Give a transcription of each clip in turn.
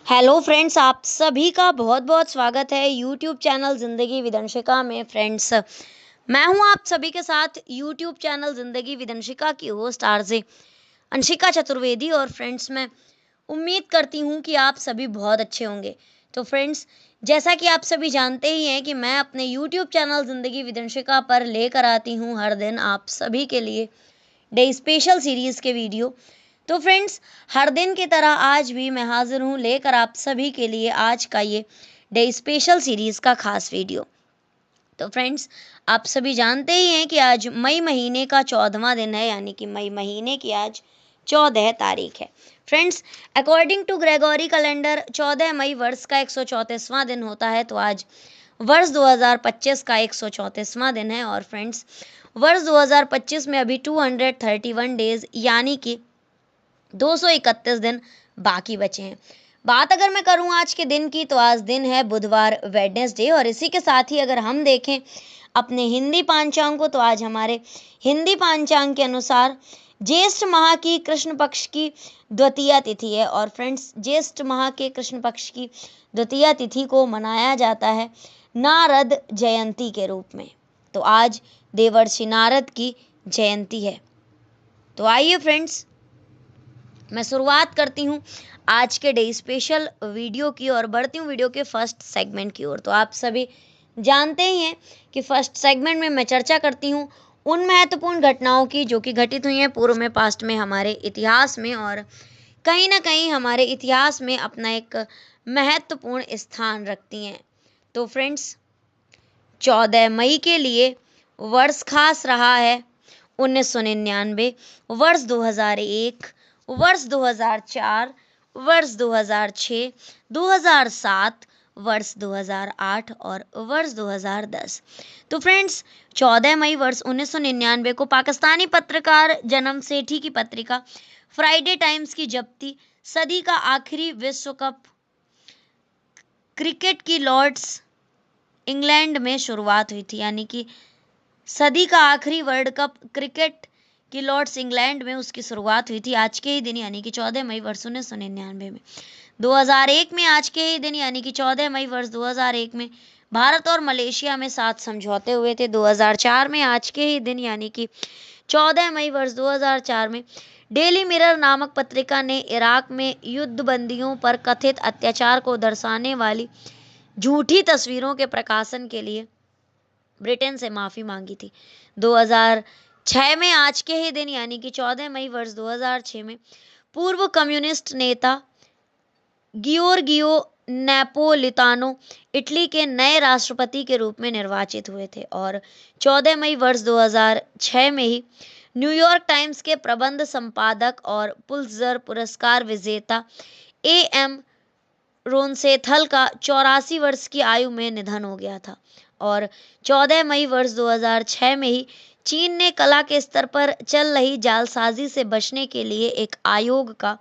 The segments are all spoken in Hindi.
हेलो फ्रेंड्स, आप सभी का बहुत बहुत स्वागत है यूट्यूब चैनल ज़िंदगी विदंशिका में। फ्रेंड्स, मैं हूं आप सभी के साथ यूट्यूब चैनल ज़िंदगी विदंशिका की होस्ट आरजे अंशिका चतुर्वेदी। और फ्रेंड्स, मैं उम्मीद करती हूं कि आप सभी बहुत अच्छे होंगे। तो फ्रेंड्स, जैसा कि आप सभी जानते ही हैं कि मैं अपने यूट्यूब चैनल ज़िंदगी विदंशिका पर लेकर आती हूं हर दिन आप सभी के लिए डे स्पेशल सीरीज़ के वीडियो। तो फ्रेंड्स, हर दिन की तरह आज भी मैं हाजिर हूँ लेकर आप सभी के लिए आज का ये डे स्पेशल सीरीज़ का खास वीडियो। तो फ्रेंड्स, आप सभी जानते ही हैं कि आज मई महीने का 14वां दिन है, यानी कि मई महीने की आज 14 तारीख है। Friends, according to Gregory calendar 14 मई वर्ष का 134वां दिन होता है। तो आज वर्ष 2025 का 134वां दिन है। और फ्रेंड्स, वर्ष 2025 में अभी 231 डेज यानी कि 231 दिन बाकी बचे हैं। बात अगर मैं करूं आज के दिन की, तो आज दिन है बुधवार, वेडनेसडे। और इसी के साथ ही अगर हम देखें अपने हिंदी पांचांग को, तो आज हमारे हिंदी पांचांग के अनुसार ज्येष्ठ माह की कृष्ण पक्ष की द्वितीया तिथि है। और फ्रेंड्स, ज्येष्ठ माह के कृष्ण पक्ष की द्वितीया तिथि को मनाया जाता है नारद जयंती के रूप में। तो आज देवर्षि नारद की जयंती है। तो आइए फ्रेंड्स, मैं शुरुआत करती हूँ आज के डे स्पेशल वीडियो की और बढ़ती हूँ वीडियो के फर्स्ट सेगमेंट की ओर। तो आप सभी जानते ही हैं कि फर्स्ट सेगमेंट में मैं चर्चा करती हूँ उन महत्वपूर्ण घटनाओं की जो कि घटित हुई हैं पूर्व में, पास्ट में, हमारे इतिहास में, और कहीं ना कहीं हमारे इतिहास में अपना एक महत्वपूर्ण स्थान रखती हैं। तो फ्रेंड्स, 14 मई के लिए वर्ष खास रहा है 1999, वर्ष 2001, वर्ष 2004, वर्ष 2006, 2007, वर्ष 2008 और वर्ष 2010। तो फ्रेंड्स, 14 मई वर्ष 1999 को पाकिस्तानी पत्रकार जन्म सेठी की पत्रिका फ्राइडे टाइम्स की जब्ती, सदी का आखिरी विश्व कप क्रिकेट की लॉर्ड्स इंग्लैंड में शुरुआत हुई थी, यानी कि सदी का आखिरी वर्ल्ड कप क्रिकेट की लॉर्ड्स इंग्लैंड में उसकी शुरुआत हुई थी आज के ही दिन, यानी कि 14 मई वर्ष 1999 में। 2001 में आज के ही दिन, यानी कि 14 मई वर्ष 2001 में भारत और मलेशिया में 7 समझौते हुए थे। 2004 में आज के ही दिन, यानी कि 14 मई वर्ष 2004 में डेली मिरर नामक पत्रिका ने इराक में युद्धबंदियों पर कथित अत्याचार को दर्शाने वाली झूठी तस्वीरों के प्रकाशन के लिए ब्रिटेन से माफ़ी मांगी थी। 2006 में आज के ही दिन, यानी कि 14 मई वर्ष 2006 में पूर्व कम्युनिस्ट नेता गियोर्गियो नेपोलितानो इटली के नए राष्ट्रपति के रूप में निर्वाचित हुए थे। और 14 मई वर्ष 2006 में ही न्यूयॉर्क टाइम्स के प्रबंध संपादक और पुलित्जर पुरस्कार विजेता A.M. रोनसेथल का 84 वर्ष की आयु में निधन हो गया था। और 14 मई वर्ष 2006 में ही चीन ने कला के स्तर पर चल रही जालसाजी से बचने के लिए एक आयोग का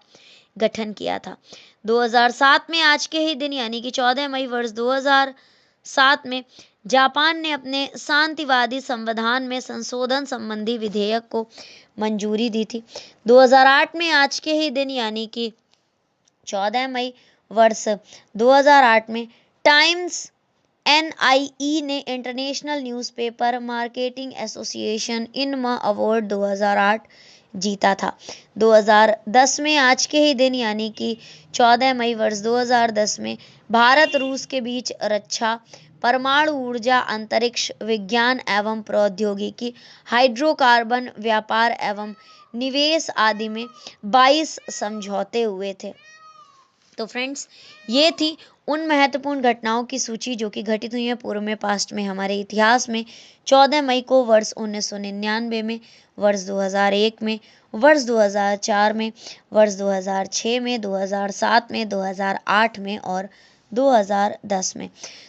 गठन किया था। 2007 में आज के ही दिन, यानी कि 14 मई वर्ष 2007 में जापान ने अपने शांतिवादी संविधान में संशोधन संबंधी विधेयक को मंजूरी दी थी। 2008 में आज के ही दिन, यानी कि 14 मई वर्ष 2008 में टाइम्स NIE ने international newspaper marketing association INMA award 2008 जीता था। 2010 में आज के ही दिन, यानी कि 14 मई वर्ष 2010 में भारत रूस के बीच रक्षा, परमाणु ऊर्जा, अंतरिक्ष विज्ञान एवं प्रौद्योगिकी, हाइड्रोकार्बन, व्यापार एवं निवेश आदि में 22 समझौते हुए थे। तो फ्रेंड्स, ये थी उन महत्वपूर्ण घटनाओं की सूची जो कि घटित हुई है पूर्व में, पास्ट में, हमारे इतिहास में। 14 मई को वर्ष 1999 में, वर्ष 2001 में, वर्ष 2004 में, वर्ष 2006 में, 2007 में, 2008 में और 2010 में।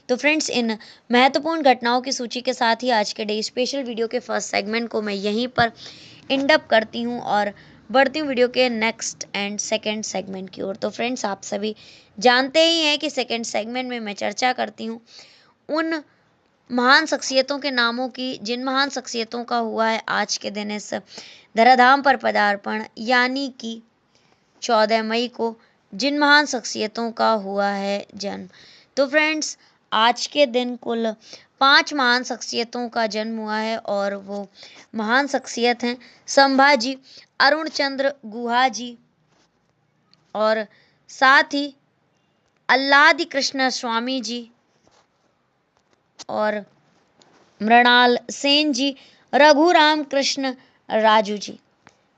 तो फ्रेंड्स, इन महत्वपूर्ण घटनाओं की सूची के साथ ही आज के डे स्पेशल वीडियो के फर्स्ट सेगमेंट को मैं यहीं पर इंडअप करती हूँ और बढ़ती हूँ वीडियो के नेक्स्ट एंड सेकंड सेगमेंट की ओर। तो फ्रेंड्स, आप सभी जानते ही हैं कि सेकंड सेगमेंट में मैं चर्चा करती हूँ उन महान शख्सियतों के नामों की जिन महान शख्सियतों का हुआ है आज के दिन इस धराधाम पर पदार्पण, यानी कि 14 मई को जिन महान शख्सियतों का हुआ है जन्म। तो फ्रेंड्स आज के दिन कुल 5 महान शख्सियतों का जन्म हुआ है और वो महान शख्सियत हैं संभाजी, अरुण चंद्र गुहा जी और साथ ही अल्लादी कृष्ण स्वामी जी और मृणाल सेन जी, रघुराम कृष्ण राजू जी।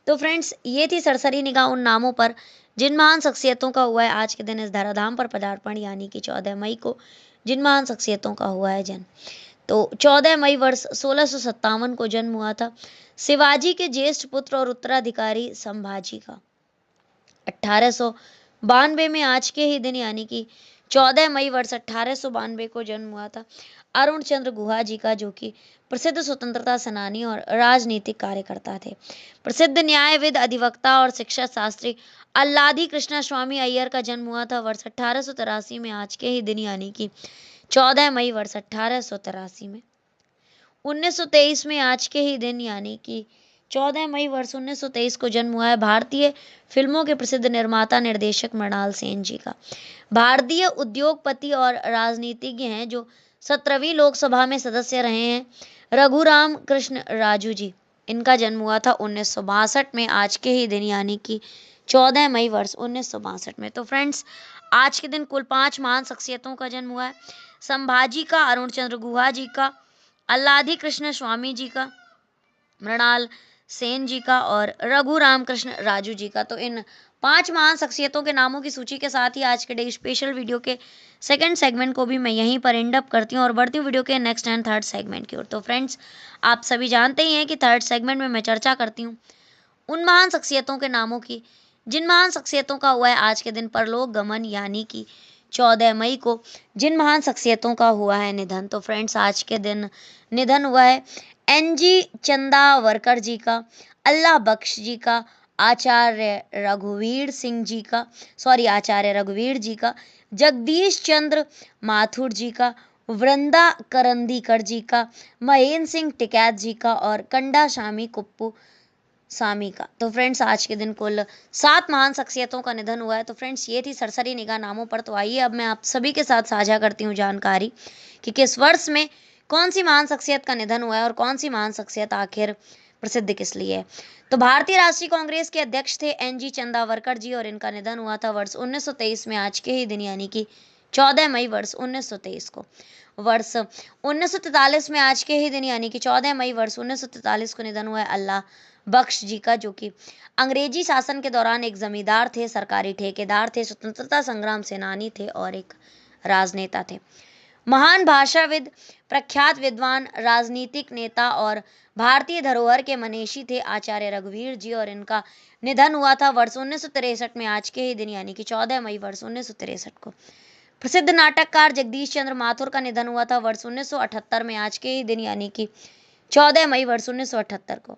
तो फ्रेंड्स ये थी सरसरी निगाह उन नामों पर जिन महान शख्सियतों का हुआ है आज के दिन इस धराधाम पर पदार्पण, यानी कि 14 मई को जिन महान शख्सियतों का हुआ है जन्म। तो 14 मई वर्ष 1657 को जन्म हुआ था शिवाजी के ज्येष्ठ पुत्र और उत्तराधिकारी संभाजी का। 1892 में आज के ही दिन यानी कि 14 मई वर्ष 1892 को जन्म हुआ था अरुण चंद्र गुहा जी का, जो कि प्रसिद्ध स्वतंत्रता सेनानी और राजनीतिक कार्यकर्ता थे। प्रसिद्ध न्यायविद, अधिवक्ता और शिक्षा शास्त्री अल्लादी कृष्णा स्वामी अय्यर का जन्म हुआ था वर्ष 1883 में आज के ही दिन यानी कि 14 मई वर्ष 1883 में। 1923 में आज के ही दिन यानी कि 14 मई वर्ष 1923 को जन्म हुआ है भारतीय फिल्मों के प्रसिद्ध निर्माता निर्देशक मृणाल सेन जी का। भारतीय उद्योगपति और राजनीतिज्ञ हैं जो 17वीं लोकसभा में सदस्य रहे हैं रघुराम कृष्ण राजू जी। इनका जन्म हुआ था 1962 में आज के ही दिन यानी कि 14 मई वर्ष 1962 में। तो फ्रेंड्स आज के दिन कुल 5 महान शख्सियतों का जन्म हुआ है संभाजी का, अरुण चंद्र गुहा जी का, अल्लादी कृष्ण स्वामी जी का, मृणाल सेन जी का और रघुराम कृष्ण राजू जी का। तो इन 5 महान शख्सियतों के नामों की सूची के साथ ही आज के डे स्पेशल वीडियो के सेकंड सेगमेंट को भी मैं यहीं पर एंड अप करती हूँ और बढ़ती हूँ वीडियो के नेक्स्ट एंड थर्ड सेगमेंट की ओर। तो फ्रेंड्स आप सभी जानते ही हैं कि थर्ड सेगमेंट में मैं चर्चा करती हूँ उन महान शख्सियतों के नामों की जिन महान शख्सियतों का हुआ है आज के दिन परलोक गमन, यानी कि 14 मई को जिन महान शख्सियतों का हुआ है निधन। तो फ्रेंड्स आज के दिन निधन हुआ है एनजी चंदावरकर जी का, अल्लाह बख्श जी का, आचार्य रघुवीर जी का, जगदीश चंद्र माथुर जी का, वृंदा करंदीकर जी का, महेंद्र सिंह टिकैत जी का और कंडा शामी कुप्पू सामी का। तो फ्रेंड्स आज के दिन कुल 7 महान शख्सियतों का निधन हुआ है। तो फ्रेंड्स ये थी सरसरी निगाह नामों पर। तो आइए अब मैं आप सभी के साथ साझा करती हूँ जानकारी कि किस वर्ष में कौन सी महान शख्सियत का निधन हुआ है और कौन सी महान शख्सियत आखिर प्रसिद्ध किस लिए है। तो भारतीय राष्ट्रीय कांग्रेस के अध्यक्ष थे एनजी चंदावरकर जी और इनका निधन हुआ था वर्ष 1923 में आज के ही दिन यानी कि 14 मई वर्ष 1923 को। वर्ष 1943 में आज के ही दिन यानी कि 14 मई वर्ष 1943 को निधन हुआ है अल्लाह बख्श जी का, जो कि अंग्रेजी शासन के दौरान एक जमींदार थे, सरकारी ठेकेदार थे, स्वतंत्रता संग्राम सेनानी थे और एक राजनेता थे। महान भाषाविद, प्रख्यात विद्वान, राजनीतिक नेता और भारतीय धरोहर के मनीषी थे आचार्य रघुवीर जी और इनका निधन हुआ था वर्ष 1963 में आज के ही दिन यानी कि 14 मई वर्ष 1963 को। प्रसिद्ध नाटककार जगदीश चंद्र माथुर का निधन हुआ था वर्ष 1978 में आज के ही दिन यानी कि 14 मई वर्ष 1978 को।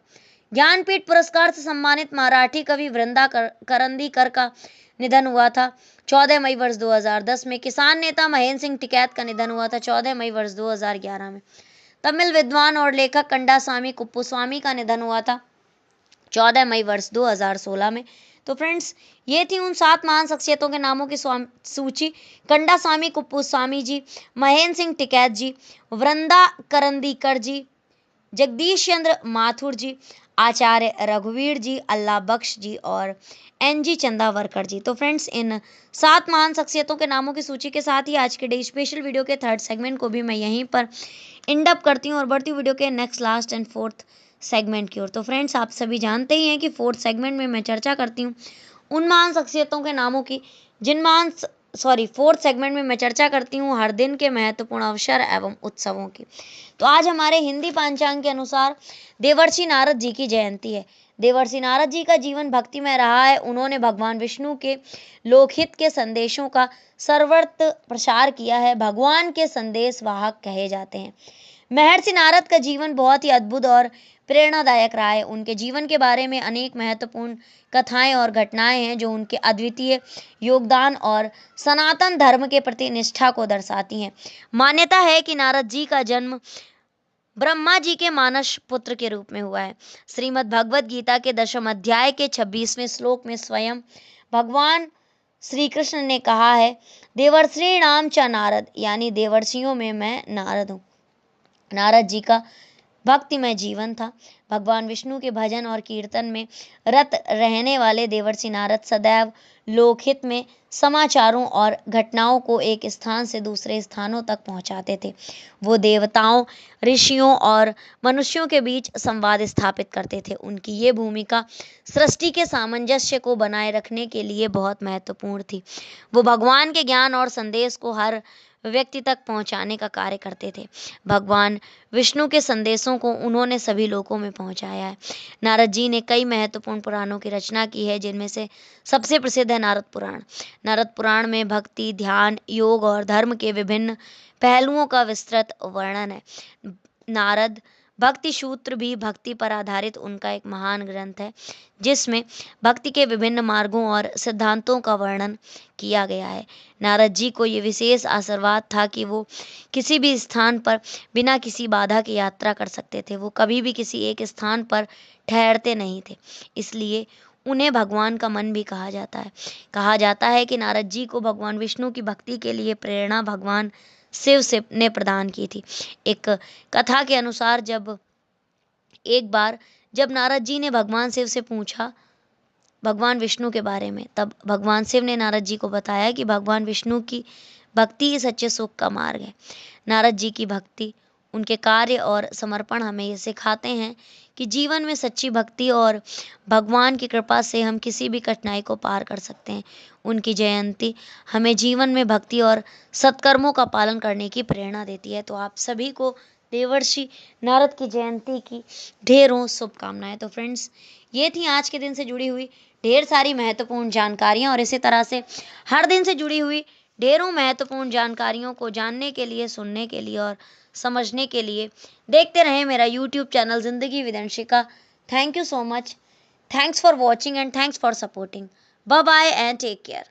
ज्ञानपीठ पुरस्कार से सम्मानित मराठी कवि वृंदा करंदीकर का निधन हुआ था 14 मई वर्ष 2010 में। किसान नेता महेंद्र सिंह टिकैत का निधन हुआ था 14 मई वर्ष 2011 में। तमिल विद्वान और लेखक कंडासामी कुप्पुस्वामी का निधन हुआ था 14 मई वर्ष 2016 में। तो फ्रेंड्स ये थी उन 7 महान शख्सियतों के नामों की सूची। कंडासामी कुप्पुस्वामी जी, महेंद्र सिंह टिकैत जी, वृंदा करंदीकर जी, जगदीश चंद्र माथुर जी, आचार्य रघुवीर जी, अल्लाह बख्श जी और एनजी चंदावरकर जी। तो फ्रेंड्स इन 7 महान शख्सियतों के नामों की सूची के साथ ही आज के डे स्पेशल वीडियो के थर्ड सेगमेंट को भी मैं यहीं पर एंड अप करती हूँ और बढ़ती हूँ वीडियो के next, last and fourth segment की ओर। तो फ्रेंड्स आप सभी जानते ही हैं कि फोर्थ सेगमेंट में मैं चर्चा करती हूँ उन महान शख्सियतों के नामों की फोर्थ सेगमेंट में मैं चर्चा करती हूँ हर दिन के महत्वपूर्ण अवसर एवं उत्सवों की। तो आज हमारे हिंदी पंचांग के अनुसार देवर्षि नारद जी की जयंती है। देवर्षि नारद जी का जीवन भक्तिमय रहा है। उन्होंने भगवान विष्णु के लोकहित के संदेशों का सर्वत्र प्रसार किया है। भगवान के संदेश वाहक कहे जाते हैं। महर्षि नारद का जीवन बहुत ही अद्भुत और प्रेरणादायक रहा है। उनके जीवन के बारे में अनेक महत्वपूर्ण कथाएं और घटनाएं हैं जो उनके अद्वितीय योगदान और सनातन धर्म के प्रति निष्ठा को दर्शाती हैं। मान्यता है कि नारद जी का जन्म ब्रह्मा जी के मानस पुत्र के रूप में हुआ है। श्रीमद् भगवद गीता के 10वें अध्याय के 26वें श्लोक में स्वयं भगवान श्री कृष्ण ने कहा है, देवर्षि नाम च नारद, यानी देवर्षियों में मैं नारद हूँ। नारद जी का भक्तिमय जीवन था। भगवान विष्णु के भजन और कीर्तन में रत रहने वाले देवर्षि नारद सदैव लोकहित में समाचारों और घटनाओं को एक स्थान से दूसरे स्थानों तक पहुंचाते थे। वो देवताओं, ऋषियों और मनुष्यों के बीच संवाद स्थापित करते थे। उनकी ये भूमिका सृष्टि के सामंजस्य को बनाए रखने के लिए बहुत महत्वपूर्ण थी। वो भगवान के ज्ञान और संदेश को हर व्यक्ति तक पहुंचाने का कार्य करते थे। भगवान विष्णु के संदेशों को उन्होंने सभी लोगों में पहुंचाया है। नारद जी ने कई महत्वपूर्ण पुराणों की रचना की है, जिनमें से सबसे प्रसिद्ध है नारद पुराण। नारद पुराण में भक्ति, ध्यान, योग और धर्म के विभिन्न पहलुओं का विस्तृत वर्णन है। नारद भक्ति सूत्र भी भक्ति पर आधारित उनका एक महान ग्रंथ है, जिसमें भक्ति के विभिन्न मार्गों और सिद्धांतों का वर्णन किया गया है। नारद जी को ये विशेष आशीर्वाद था कि वो किसी भी स्थान पर बिना किसी बाधा की यात्रा कर सकते थे। वो कभी भी किसी एक स्थान पर ठहरते नहीं थे, इसलिए उन्हें भगवान का मन भी कहा जाता है। कहा जाता है कि नारद जी को भगवान विष्णु की भक्ति के लिए प्रेरणा भगवान शिव से ने प्रदान की थी। एक कथा के अनुसार एक बार जब नारद जी ने भगवान शिव से पूछा भगवान विष्णु के बारे में, तब भगवान शिव ने नारद जी को बताया कि भगवान विष्णु की भक्ति ही सच्चे सुख का मार्ग है। नारद जी की भक्ति, उनके कार्य और समर्पण हमें ये सिखाते हैं कि जीवन में सच्ची भक्ति और भगवान की कृपा से हम किसी भी कठिनाई को पार कर सकते हैं। उनकी जयंती हमें जीवन में भक्ति और सत्कर्मों का पालन करने की प्रेरणा देती है। तो आप सभी को देवर्षि नारद की जयंती की ढेरों शुभकामनाएं। तो फ्रेंड्स, ये थी आज के दिन से जुड़ी हुई ढेर सारी महत्वपूर्ण जानकारियां, और इसी तरह से हर दिन से जुड़ी हुई ढेरों महत्वपूर्ण जानकारियों को जानने के लिए, सुनने के लिए और समझने के लिए देखते रहें मेरा यूट्यूब चैनल जिंदगी with Anshika. Thank you so much. Thanks for watching and thanks for supporting. Bye bye and take care.